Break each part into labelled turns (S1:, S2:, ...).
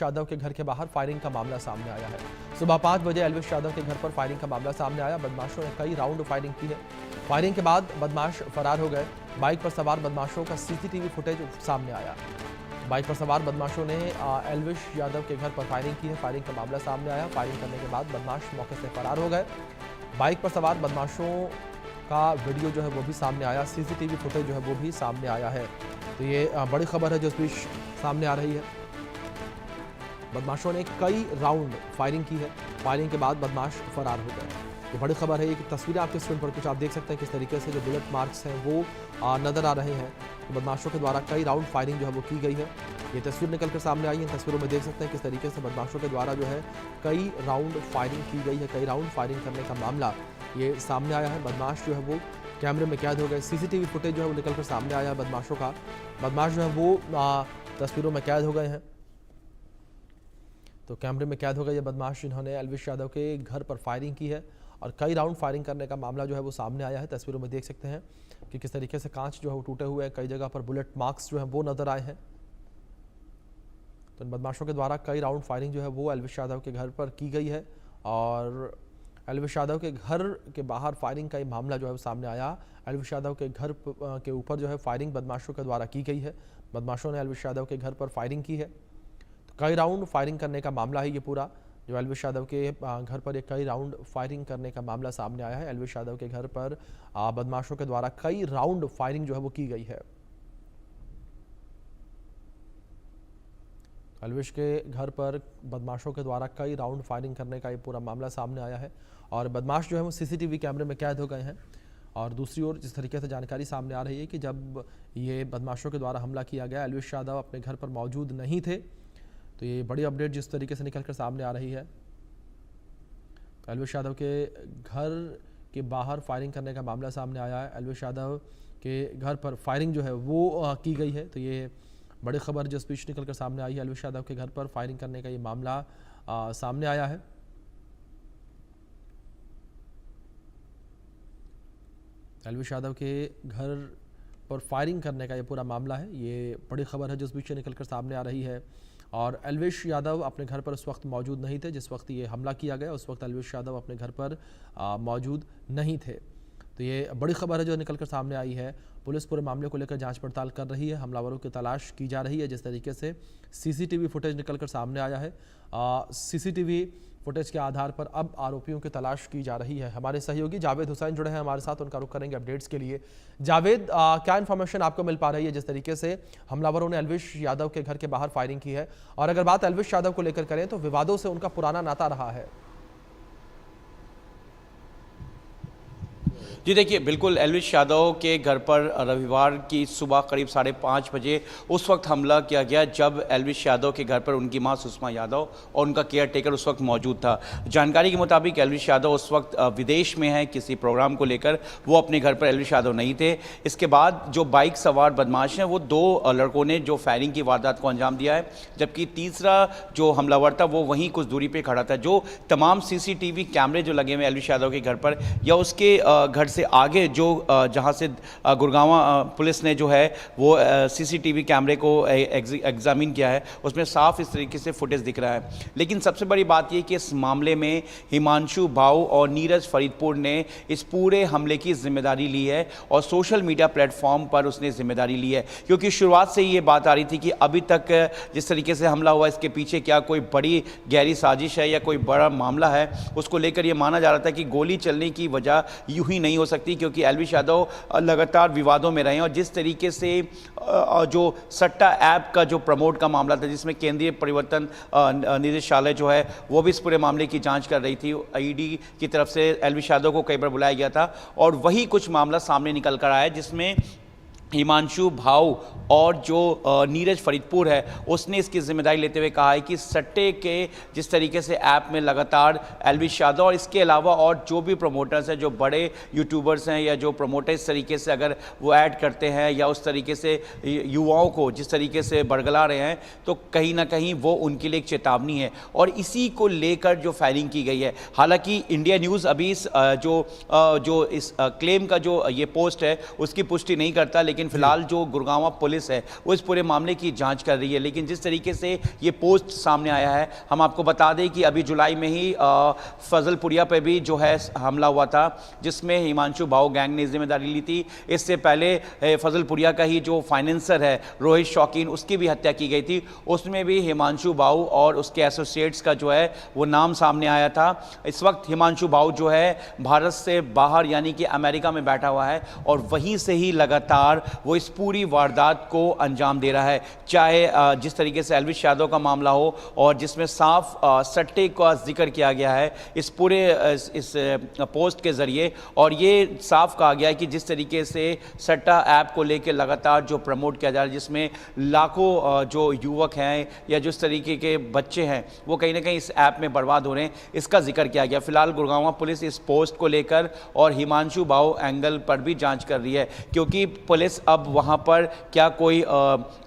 S1: यादव के घर के बाहर फायरिंग का मामला सामने आया है। सुबह 5 बजे एल्विश यादव के घर पर फायरिंग का मामला सामने आया। बदमाशों ने कई राउंड फायरिंग की है। फायरिंग के बाद बदमाश फरार हो गए। बाइक पर सवार बदमाशों का सीसीटीवी फुटेज सामने आया। बाइक पर सवार बदमाशों ने एल्विश यादव के घर पर फायरिंग की है। फायरिंग का मामला सामने आया। फायरिंग करने के बाद बदमाश मौके से फरार हो गए। बाइक पर सवार बदमाशों का वीडियो जो है वो भी सामने आया। सीसीटीवी फुटेज जो है वो भी सामने आया है। तो ये बड़ी खबर है जो इस बीच सामने आ रही है। बदमाशों ने कई राउंड फायरिंग की है। फायरिंग के बाद बदमाश फरार हो गए। ये बड़ी खबर है। ये तस्वीरें आपके स्क्रीन पर कुछ आप देख सकते हैं किस तरीके से जो बुलेट मार्क्स हैं वो नजर आ रहे हैं। तो बदमाशों के द्वारा कई राउंड फायरिंग जो है वो की गई है। ये तस्वीर निकल कर सामने आई है। तस्वीरों में देख सकते हैं किस तरीके से बदमाशों के द्वारा जो है कई राउंड फायरिंग की गई है। कई राउंड फायरिंग करने का मामला ये सामने आया है। बदमाश जो है वो कैमरे में कैद हो गए। सीसीटीवी फुटेज जो है वो निकल कर सामने आया है बदमाशों का। बदमाश जो है वो तस्वीरों में कैद हो गए हैं। तो कैमरे में कैद हो गए ये बदमाश जिन्होंने एल्विश यादव के घर पर फायरिंग की है और कई राउंड फायरिंग करने का मामला जो है वो सामने आया है। तस्वीरों में देख सकते हैं कि किस तरीके से कांच जो है वो टूटे हुए हैं। कई जगह पर बुलेट मार्क्स जो है वो नजर आए हैं। तो इन बदमाशों के द्वारा कई राउंड फायरिंग जो है वो एल्विश यादव के घर पर की गई है और एल्विश यादव के घर के बाहर फायरिंग का ये मामला जो है वो सामने आया। एल्विश यादव के घर के ऊपर जो है फायरिंग बदमाशों के द्वारा की गई है। बदमाशों ने एल्विश यादव के घर पर फायरिंग की है। कई राउंड फायरिंग करने का मामला है ये पूरा जो एल्विश यादव के घर पर एक कई राउंड फायरिंग करने का मामला सामने आया है। एल्विश यादव के घर पर बदमाशों के द्वारा कई राउंड फायरिंग जो है वो की गई है। एल्विश के घर पर बदमाशों के द्वारा कई राउंड फायरिंग करने का ये पूरा मामला सामने आया है और बदमाश जो है वो सीसीटीवी कैमरे में कैद हो गए हैं। और दूसरी ओर जिस तरीके से जानकारी सामने आ रही है कि जब ये बदमाशों के द्वारा हमला किया गया एल्विश यादव अपने घर पर मौजूद नहीं थे। तो ये बड़ी अपडेट जिस तरीके से निकलकर सामने आ रही है। तो एल्विश यादव के घर के बाहर फायरिंग करने का मामला सामने आया है। एल्विश यादव के घर पर फायरिंग जो है वो की गई है। तो ये बड़ी खबर जिस बीच निकलकर सामने आई है। एल्विश यादव के घर पर फायरिंग करने का ये मामला सामने आया है। एल्विश यादव के घर पर फायरिंग करने का ये पूरा मामला है। ये बड़ी खबर है जिस बीच निकलकर सामने आ रही है और एल्विश यादव अपने घर पर उस वक्त मौजूद नहीं थे जिस वक्त ये हमला किया गया। उस वक्त एल्विश यादव अपने घर पर मौजूद नहीं थे। तो ये बड़ी खबर है जो निकलकर सामने आई है। पुलिस पूरे मामले को लेकर जांच पड़ताल कर रही है। हमलावरों की तलाश की जा रही है। जिस तरीके से सीसीटीवी फुटेज निकलकर सामने आया है सीसीटीवी फुटेज के आधार पर अब आरोपियों की तलाश की जा रही है। हमारे सहयोगी जावेद हुसैन जुड़े हैं हमारे साथ, उनका रुख करेंगे अपडेट्स के लिए। जावेद, क्या इन्फॉर्मेशन आपको मिल पा रही है जिस तरीके से हमलावरों ने एल्विश यादव के घर के बाहर फायरिंग की है? और अगर बात एल्विश यादव को लेकर करें तो विवादों से उनका पुराना नाता रहा है।
S2: जी देखिए, बिल्कुल एल्विश यादव के घर पर रविवार की सुबह करीब 5:30 बजे उस वक्त हमला किया गया जब एल्विश यादव के घर पर उनकी मां सुषमा यादव और उनका केयर टेकर उस वक्त मौजूद था। जानकारी के मुताबिक एल्विश यादव उस वक्त विदेश में हैं किसी प्रोग्राम को लेकर, वो अपने घर पर एल्विश यादव नहीं थे। इसके बाद जो बाइक सवार बदमाश हैं वो 2 लड़कों ने जो फायरिंग की वारदात को अंजाम दिया है, जबकि तीसरा जो हमलावर था वो वहीं कुछ दूरी पर खड़ा था। जो तमाम सीसीटीवी कैमरे जो लगे हुए एल्विश यादव के घर पर या उसके घर से आगे जो जहां से गुड़गांव पुलिस ने जो है वो सीसीटीवी कैमरे को एग्जामिन किया है, उसमें साफ इस तरीके से फुटेज दिख रहा है। लेकिन सबसे बड़ी बात ये कि इस मामले में हिमांशु भाऊ और नीरज फरीदपुर ने इस पूरे हमले की जिम्मेदारी ली है और सोशल मीडिया प्लेटफॉर्म पर उसने जिम्मेदारी ली है, क्योंकि शुरुआत से ही ये बात आ रही थी कि अभी तक जिस तरीके से हमला हुआ इसके पीछे क्या कोई बड़ी गहरी साजिश है या कोई बड़ा मामला है, उसको लेकर ये माना जा रहा था कि गोली चलने की वजह यूं ही नहीं हो सकती, क्योंकि एल्विश यादव लगातार विवादों में रहे हैं। और जिस तरीके से जो सट्टा ऐप का जो प्रमोट का मामला था जिसमें केंद्रीय प्रवर्तन निदेशालय जो है वो भी इस पूरे मामले की जांच कर रही थी, ईडी की तरफ से एल्विश यादव को कई बार बुलाया गया था और वही कुछ मामला सामने निकल कर आया जिसमें हिमांशु भाऊ और जो नीरज फरीदपुर है उसने इसकी जिम्मेदारी लेते हुए कहा है कि सट्टे के जिस तरीके से ऐप में लगातार एल्विश यादव और इसके अलावा और जो भी प्रमोटर्स हैं, जो बड़े यूट्यूबर्स हैं या जो प्रमोटर इस तरीके से अगर वो ऐड करते हैं या उस तरीके से युवाओं को जिस तरीके से बरगला रहे हैं, तो कहीं ना कहीं वो उनके लिए एक चेतावनी है और इसी को लेकर जो फायरिंग की गई है। हालांकि इंडिया न्यूज़ अभी इस जो इस क्लेम का जो ये पोस्ट है उसकी पुष्टि नहीं करता, लेकिन लेकिन फिलहाल जो गुड़गांव पुलिस है वो इस पूरे मामले की जांच कर रही है। लेकिन जिस तरीके से ये पोस्ट सामने आया है, हम आपको बता दें कि अभी जुलाई में ही फजलपुरिया पे भी जो है हमला हुआ था, जिसमें हिमांशु भाऊ गैंग ने जिम्मेदारी ली थी। इससे पहले फजलपुरिया का ही जो फाइनेंसर है रोहित शौकीन, उसकी भी हत्या की गई थी। उसमें भी हिमांशु भाऊ और उसके एसोसिएट्स का जो है वो नाम सामने आया था। इस वक्त हिमांशु भाऊ जो है भारत से बाहर यानी कि अमेरिका में बैठा हुआ है और वहीं से ही लगातार वो इस पूरी वारदात को अंजाम दे रहा है। चाहे जिस तरीके से एल्विश यादव का मामला हो और जिसमें साफ सट्टे का जिक्र किया गया है इस पूरे इस पोस्ट के जरिए, और ये साफ कहा गया है कि जिस तरीके से सट्टा ऐप को लेकर लगातार जो प्रमोट किया जा रहा है, जिसमें लाखों जो युवक हैं या जिस तरीके के बच्चे हैं वो कहीं ना कहीं इस ऐप में बर्बाद हो रहे हैं, इसका जिक्र किया गया। फिलहाल गुड़गांव पुलिस इस पोस्ट को लेकर और हिमांशु भाऊ एंगल पर भी जांच कर रही है, क्योंकि पुलिस अब वहां पर क्या कोई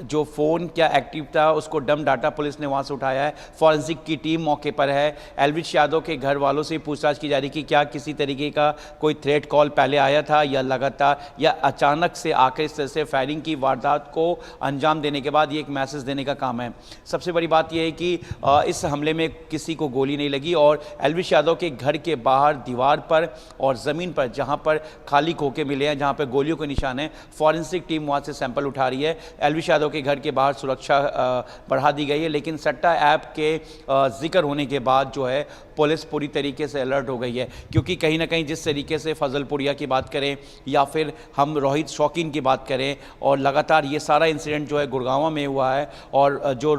S2: जो फ़ोन क्या एक्टिव था उसको डम डाटा पुलिस ने वहां से उठाया है। फॉरेंसिक की टीम मौके पर है। एल्विश यादव के घर वालों से पूछताछ की जा रही कि क्या किसी तरीके का कोई थ्रेट कॉल पहले आया था या लगातार या अचानक से आकर इस तरह से फायरिंग की वारदात को अंजाम देने के बाद ये एक मैसेज देने का काम है। सबसे बड़ी बात यह है कि इस हमले में किसी को गोली नहीं लगी और एल्विश यादव के घर के बाहर दीवार पर और ज़मीन पर जहां पर खाली खोखे मिले हैं, जहां पर गोलियों के निशान हैं, फॉरेंसिक टीम वहां से सैंपल उठा रही है। एल्विश यादव के घर के बाहर सुरक्षा बढ़ा दी गई है, लेकिन सट्टा ऐप के जिक्र होने के बाद जो है पुलिस पूरी तरीके से अलर्ट हो गई है, क्योंकि कहीं ना कहीं जिस तरीके से फजलपुरिया की बात करें या फिर हम रोहित शौकीन की बात करें और लगातार ये सारा इंसिडेंट जो है गुड़गांव में हुआ है, और जो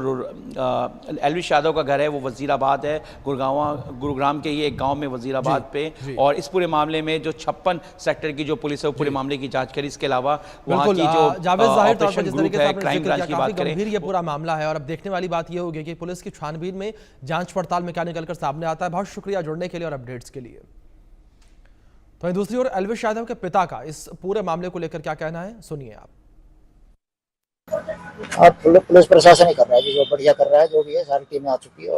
S2: एल्विश यादव का घर है वो वजीराबाद है, गुरुग्राम के ही एक गांव में वजीराबाद पे, और इस पूरे मामले में जो 56 सेक्टर की जो पुलिस है वो पूरे मामले की जांच करी। इसके अलावा वहाँ की जो ऑपरेशन ग्रुप है, क्राइम ब्रांच की बात करें,
S1: ये पूरा मामला है। और अब देखने वाली बात ये होगी कि पुलिस की छानबीन में जांच पड़ताल में क्या निकलकर सामने आता है। बहुत शुक्रिया जुड़ने के लिए और अपडेट्स के लिए। तो वहीं दूसरी ओर एल्विश यादव के पिता का इस पूरे मामले को लेकर क्या कहना है, सुनिए आप।
S3: पुलिस प्रशासन ही कर रहा है जो बढ़िया कर रहा है, जो भी है सारी टीमें आ चुकी है।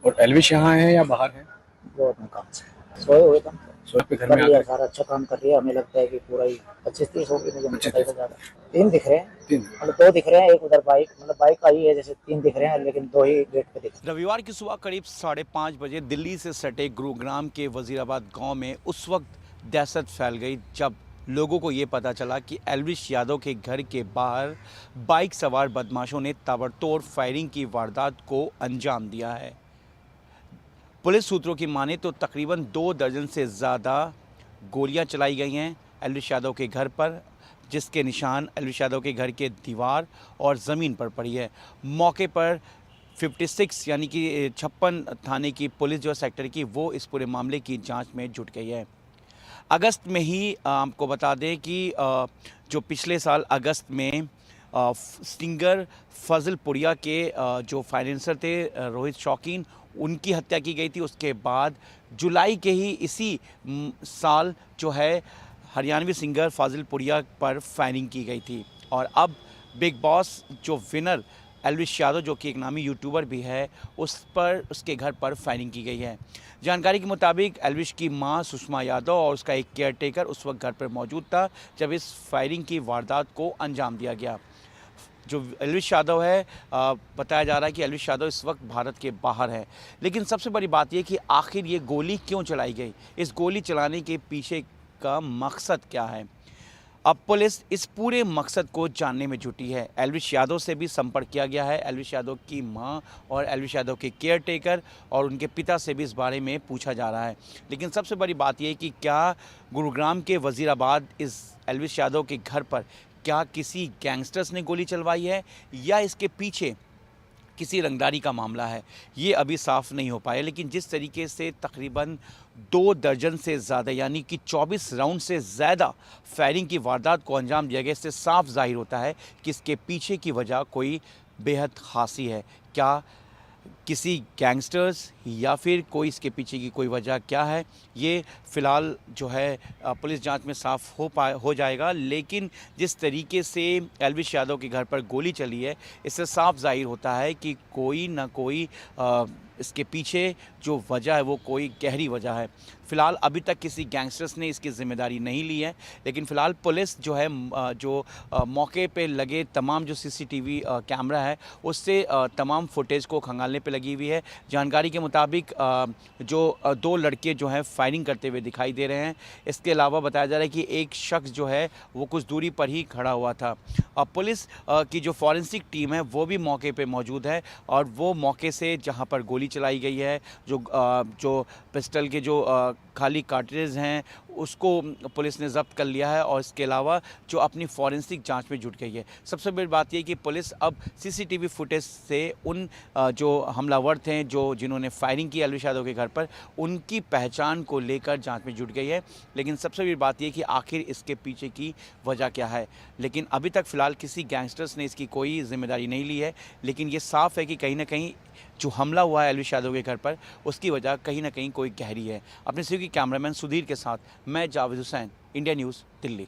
S4: और एल्विश यहाँ है या बाहर है?
S3: वो अपने काम से सोए हुए काम
S4: पे घर में
S3: लिया, सारा अच्छा काम कर रही है। हमें लगता है कि पूरा ही 25-30 होगी, मुझे नहीं पता ज्यादा। 3 दिख रहे हैं,
S4: 3
S3: मतलब 2 दिख रहे हैं, एक उधर बाइक, मतलब बाइक आई है जैसे 3 दिख रहे हैं, लेकिन 2 ही गेट पे दिख रहे हैं।
S2: रविवार की सुबह करीब 5:30 बजे दिल्ली से सटे गुरुग्राम के वजीराबाद गांव में उस वक्त दहशत फैल गई जब लोगों को ये पता चला कि एल्विश यादव के घर के बाहर बाइक सवार बदमाशों ने ताबड़तोड़ फायरिंग की वारदात को अंजाम दिया है। पुलिस सूत्रों की माने तो तकरीबन 2 दर्जन से ज़्यादा गोलियां चलाई गई हैं एल्विश यादव के घर पर, जिसके निशान एल्विश यादव के घर के दीवार और ज़मीन पर पड़ी है। मौके पर 56 यानी कि 56 थाने की पुलिस जो सेक्टर की वो इस पूरे मामले की जांच में जुट गई है। अगस्त में ही आपको बता दें कि जो पिछले साल अगस्त में सिंगर फजलपुरिया के जो फाइनेंसर थे रोहित शौकीन, उनकी हत्या की गई थी। उसके बाद जुलाई के ही इसी साल जो है हरियाणवी सिंगर फजलपुरिया पर फायरिंग की गई थी। और अब बिग बॉस जो विनर एल्विश यादव जो कि एक नामी यूट्यूबर भी है, उस पर उसके घर पर फायरिंग की गई है। जानकारी के मुताबिक एल्विश की मां सुषमा यादव और उसका एक केयरटेकर उस वक्त घर पर मौजूद था जब इस फायरिंग की वारदात को अंजाम दिया गया। जो एल्विश यादव है, बताया जा रहा है कि एल्विश यादव इस वक्त भारत के बाहर है। लेकिन सबसे बड़ी बात यह कि आखिर ये गोली क्यों चलाई गई, इस गोली चलाने के पीछे का मकसद क्या है। अब पुलिस इस पूरे मकसद को जानने में जुटी है। एल्विश यादव से भी संपर्क किया गया है। एल्विश यादव की मां और एल्विश यादव के केयरटेकर और उनके पिता से भी इस बारे में पूछा जा रहा है। लेकिन सबसे बड़ी बात यह है कि क्या गुरुग्राम के वजीराबाद इस एल्विश यादव के घर पर क्या किसी गैंगस्टर्स ने गोली चलवाई है या इसके पीछे किसी रंगदारी का मामला है, ये अभी साफ नहीं हो पाया। लेकिन जिस तरीके से तकरीबन 2 दर्जन से ज़्यादा यानी कि 24 राउंड से ज़्यादा फायरिंग की वारदात को अंजाम दिया गया, इससे साफ जाहिर होता है कि इसके पीछे की वजह कोई बेहद खासी है। क्या किसी गैंगस्टर्स या फिर कोई इसके पीछे की कोई वजह क्या है, ये फ़िलहाल जो है पुलिस जांच में साफ़ हो जाएगा। लेकिन जिस तरीके से एल्विश यादव के घर पर गोली चली है, इससे साफ ज़ाहिर होता है कि कोई ना कोई इसके पीछे जो वजह है वो कोई गहरी वजह है। फ़िलहाल अभी तक किसी गैंगस्टर्स ने इसकी ज़िम्मेदारी नहीं ली है, लेकिन फ़िलहाल पुलिस जो है मौके पे लगे तमाम जो सीसीटीवी कैमरा है उससे तमाम फुटेज को खंगालने पे लगी हुई है। जानकारी के मुताबिक जो 2 लड़के जो हैं फायरिंग करते हुए दिखाई दे रहे हैं। इसके अलावा बताया जा रहा है कि एक शख्स जो है वो कुछ दूरी पर ही खड़ा हुआ था। पुलिस की जो फॉरेंसिक टीम है वो भी मौके पे मौजूद है और वो मौके से जहाँ पर गोली चलाई गई है, जो पिस्टल के जो खाली कार्ट्रिज हैं उसको पुलिस ने ज़ब्त कर लिया है और इसके अलावा जो अपनी फॉरेंसिक जांच में जुट गई है। सबसे बड़ी बात यह कि पुलिस अब सीसीटीवी फुटेज से उन जो हमलावर थे जिन्होंने फायरिंग की एल्विश यादव के घर पर, उनकी पहचान को लेकर जांच में जुट गई है। लेकिन सबसे बड़ी बात यह कि आखिर इसके पीछे की वजह क्या है। लेकिन अभी तक फ़िलहाल किसी गैंगस्टर्स ने इसकी कोई जिम्मेदारी नहीं ली है। लेकिन ये साफ़ है कि कहीं ना कहीं जो हमला हुआ है एल्विश यादव के घर पर, उसकी वजह कहीं ना कहीं कोई गहरी है। अपने सहयोगी कैमरामैन सुधीर के साथ मैं जावेद हुसैन, इंडिया न्यूज़, दिल्ली।